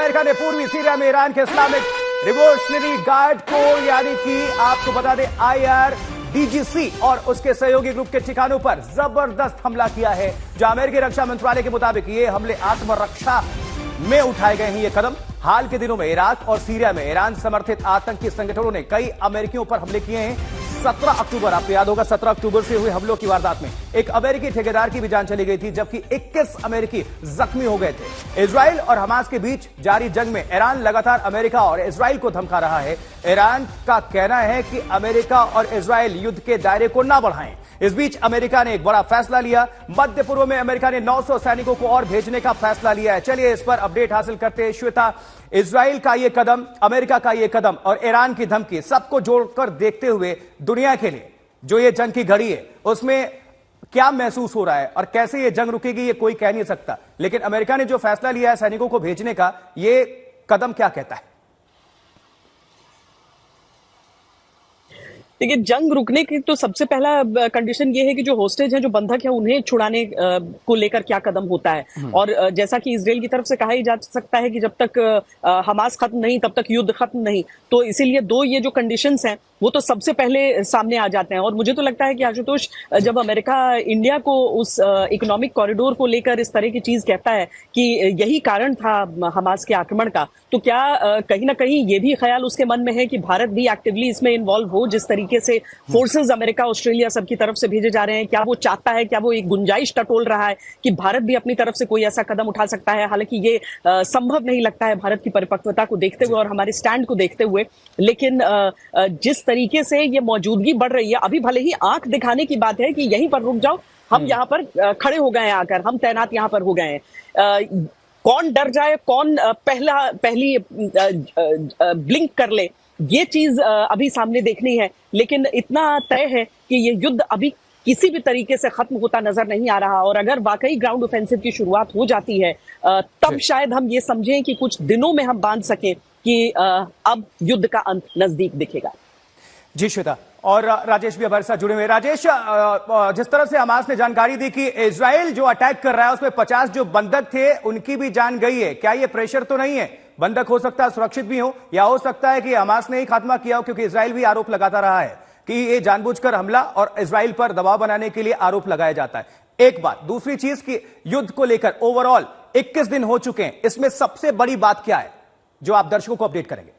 America ने पूर्वी Syria में ईरान के इस्लामिक रिवोल्यूशनरी गार्ड को यानी कि आपको बता दें IRGC और उसके सहयोगी ग्रुप के ठिकानों पर जबरदस्त हमला किया है। जहां अमेरिकी रक्षा मंत्रालय के मुताबिक ये हमले आत्मरक्षा में उठाए गए हैं। ये कदम हाल के दिनों में इराक और सीरिया में ईरान समर्थित आतंकी संगठनों ने कई अमेरिकियों पर हमले किए हैं। 17 अक्टूबर, आपको याद होगा, 17 अक्टूबर से हुए हमलों की वारदात में एक अमेरिकी ठेकेदार की भी जान चली गई थी, जबकि 21 अमेरिकी जख्मी हो गए थे। इजराइल और हमास के बीच जारी जंग में ईरान लगातार अमेरिका और इजराइल को धमका रहा है। ईरान का कहना है कि अमेरिका और इजराइल युद्ध के दायरे को ना बढ़ाएं। इस बीच अमेरिका ने एक बड़ा फैसला लिया। मध्य पूर्व में अमेरिका ने 900 सैनिकों को और भेजने का फैसला लिया है। चलिए इस पर अपडेट हासिल करते हैं। श्वेता, इजराइल का यह कदम, अमेरिका का यह कदम और ईरान की धमकी, सबको जोड़कर देखते हुए दुनिया के लिए जो ये जंग की घड़ी है उसमें क्या महसूस हो रहा है और कैसे ये जंग रुकेगी, ये कोई कह नहीं सकता। लेकिन अमेरिका ने जो फैसला लिया है सैनिकों को भेजने का, ये कदम क्या कहता है? देखिए, जंग रुकने की तो सबसे पहला कंडीशन ये है कि जो होस्टेज हैं, जो बंधक हैं, उन्हें छुड़ाने को लेकर क्या कदम होता है। और जैसा कि इजराइल की तरफ से कहा ही जा सकता है कि जब तक हमास खत्म नहीं तब तक युद्ध खत्म नहीं। तो इसीलिए दो ये जो कंडीशंस हैं वो तो सबसे पहले सामने आ जाते हैं। और मुझे तो लगता है कि आशुतोष, जब अमेरिका इंडिया को उस इकोनॉमिक कॉरिडोर को लेकर इस तरह की चीज कहता है कि यही कारण था हमास के आक्रमण का, तो क्या कहीं ना कहीं ये भी ख्याल उसके मन में है कि भारत भी एक्टिवली इसमें इन्वॉल्व हो? जिस तरीके से फोर्सेस अमेरिका, ऑस्ट्रेलिया सबकी तरफ से भेजे जा रहे हैं, क्या वो चाहता है, क्या वो एक गुंजाइश टटोल रहा है कि भारत भी अपनी तरफ से कोई ऐसा कदम उठा सकता है? हालांकि ये संभव नहीं लगता है भारत की परिपक्वता को देखते हुए और हमारे स्टैंड को देखते हुए। लेकिन जिस तरीके से ये मौजूदगी बढ़ रही है, अभी भले ही आंख दिखाने की बात है कि यहीं पर रुक जाओ, हम यहाँ पर खड़े हो गए हैं, आकर हम तैनात यहाँ पर हो गए हैं। कौन डर जाए, कौन पहली ब्लिंक कर ले, ये चीज अभी सामने देखनी है। लेकिन इतना तय है कि ये युद्ध अभी किसी भी तरीके से खत्म होता नजर नहीं आ रहा। और अगर वाकई ग्राउंड ऑफेंसिव की शुरुआत हो जाती है तब शायद हम ये समझें कि कुछ दिनों में हम बांध सकें कि अब युद्ध का अंत नजदीक दिखेगा। जी श्वेता और राजेश भी हमारे साथ जुड़े हुए। राजेश, जिस तरह से हमास ने जानकारी दी कि इजराइल जो अटैक कर रहा है उसमें 50 जो बंधक थे उनकी भी जान गई है, क्या ये प्रेशर तो नहीं है? बंधक हो सकता है सुरक्षित भी हो, या हो सकता है कि हमास ने ही खात्मा किया हो, क्योंकि इजराइल भी आरोप लगाता रहा है कि ये जानबूझकर हमला और इजराइल पर दबाव बनाने के लिए आरोप लगाया जाता है। एक बात। दूसरी चीज कि युद्ध को लेकर ओवरऑल 21 दिन हो चुके हैं, इसमें सबसे बड़ी बात क्या है जो आप दर्शकों को अपडेट करेंगे?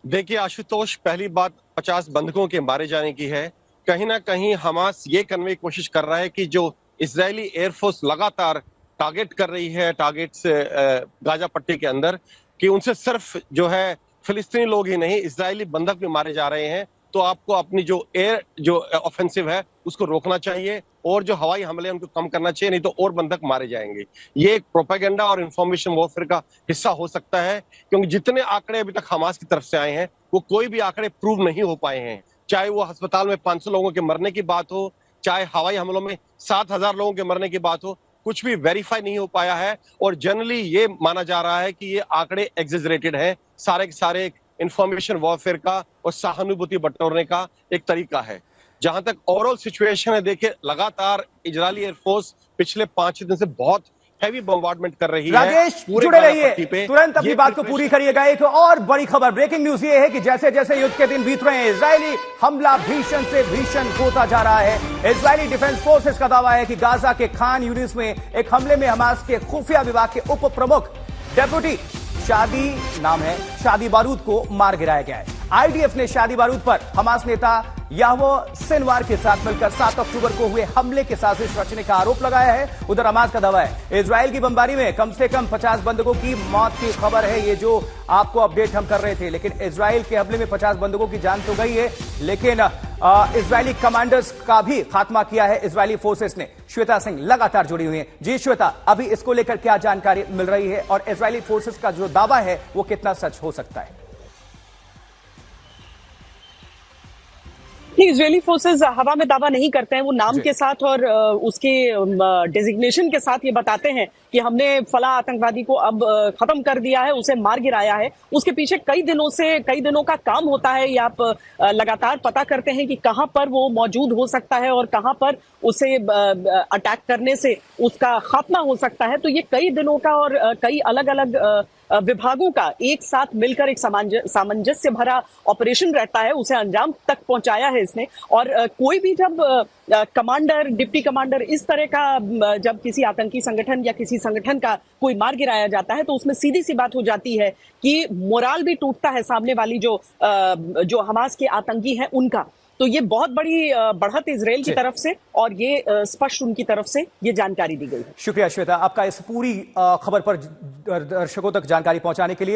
देखिए आशुतोष, पहली बात 50 बंधकों के मारे जाने की है। कहीं ना कहीं हमास ये करने की कोशिश कर रहा है कि जो इजरायली एयरफोर्स लगातार टारगेट कर रही है टारगेट्स गाजा पट्टी के अंदर, कि उनसे सिर्फ जो है फिलिस्तीनी लोग ही नहीं, इजरायली बंधक भी मारे जा रहे हैं। तो आपको अपनी जो एयर जो ऑफेंसिव है उसको रोकना चाहिए और जो हवाई हमले उनको कम करना चाहिए, नहीं तो और बंधक मारे जाएंगे। ये एक प्रोपेगेंडा और इंफॉर्मेशन वॉरफेयर का हिस्सा हो सकता है, क्योंकि जितने आंकड़े अभी तक हमास की तरफ से आए हैं वो कोई भी आंकड़े प्रूव नहीं हो पाए हैं। चाहे वो अस्पताल में 500 लोगों के मरने की बात हो, चाहे हवाई हमलों में 7,000 लोगों के मरने की बात हो, कुछ भी वेरीफाई नहीं हो पाया है। और जनरली ये माना जा रहा है कि ये आंकड़े एग्जेजरेटेड है। सारे के सारे इंफॉर्मेशन वॉरफेयर का और सहानुभूति बटोरने का एक तरीका है। जहां तक ओवरऑल सिचुएशन है, देखिए लगातार इजरायली एयरफोर्स पिछले 5 दिन से बहुत हैवी बम्बार्डमेंट कर रही है। राजेश जुड़े रहिए, तुरंत अपनी बात को पूरी करिएगा। एक और बड़ी खबर, ब्रेकिंग न्यूज ये है कि जैसे जैसे युद्ध के दिन बीत रहे हैं, इजरायली हमला भीषण से भीषण होता जा रहा है। इजरायली डिफेंस फोर्सेस का दावा है कि गाजा के खान यूनिस में एक हमले में हमास के खुफिया विभाग के उप प्रमुख डेप्यूटी शादी नाम है शादी बारूद को मार गिराया गया है। आईडीएफ ने शादी बारूद पर हमास नेता याहवो सिनवार के साथ मिलकर 7 अक्टूबर को हुए हमले के साजिश रचने का आरोप लगाया है। उधर हमास का दावा है इजराइल की बमबारी में कम से कम 50 बंधकों की मौत की खबर है। ये जो आपको अपडेट हम कर रहे थे, लेकिन इजराइल के हमले में 50 बंधकों की जान तो गई है, लेकिन इजरायली कमांडर्स का भी खात्मा किया है इजरायली फोर्सेस ने। श्वेता सिंह लगातार जुड़ी हुई है। जी श्वेता, अभी इसको लेकर क्या जानकारी मिल रही है और इजरायली फोर्सेस का जो दावा है वो कितना सच हो सकता है? इजरायली फोर्सेस हवा में दावा नहीं करते हैं। वो नाम के साथ और उसके डेजिग्नेशन के साथ ये बताते हैं कि हमने फला आतंकवादी को अब खत्म कर दिया है, उसे मार गिराया है। उसके पीछे कई दिनों का काम होता है। ये आप लगातार पता करते हैं कि कहां पर वो मौजूद हो सकता है और कहां पर उसे अटैक करने से उसका खात्मा हो सकता है। तो ये कई दिनों का और कई अलग अलग विभागों का एक साथ मिलकर एक सामंजस्य भरा ऑपरेशन रहता है, उसे अंजाम तक पहुंचाया है इसने। और कोई भी जब कमांडर, डिप्टी कमांडर इस तरह का जब किसी आतंकी संगठन या किसी संगठन का कोई मार गिराया जाता है तो उसमें सीधी सी बात हो जाती है कि मोराल भी टूटता है सामने वाली जो हमास के आतंकी हैं उनका। तो ये बहुत बड़ी बढ़त इजराइल की तरफ से और ये स्पष्ट उनकी तरफ से ये जानकारी दी गई है। शुक्रिया श्वेता, आपका इस पूरी खबर पर दर्शकों तक जानकारी पहुंचाने के लिए।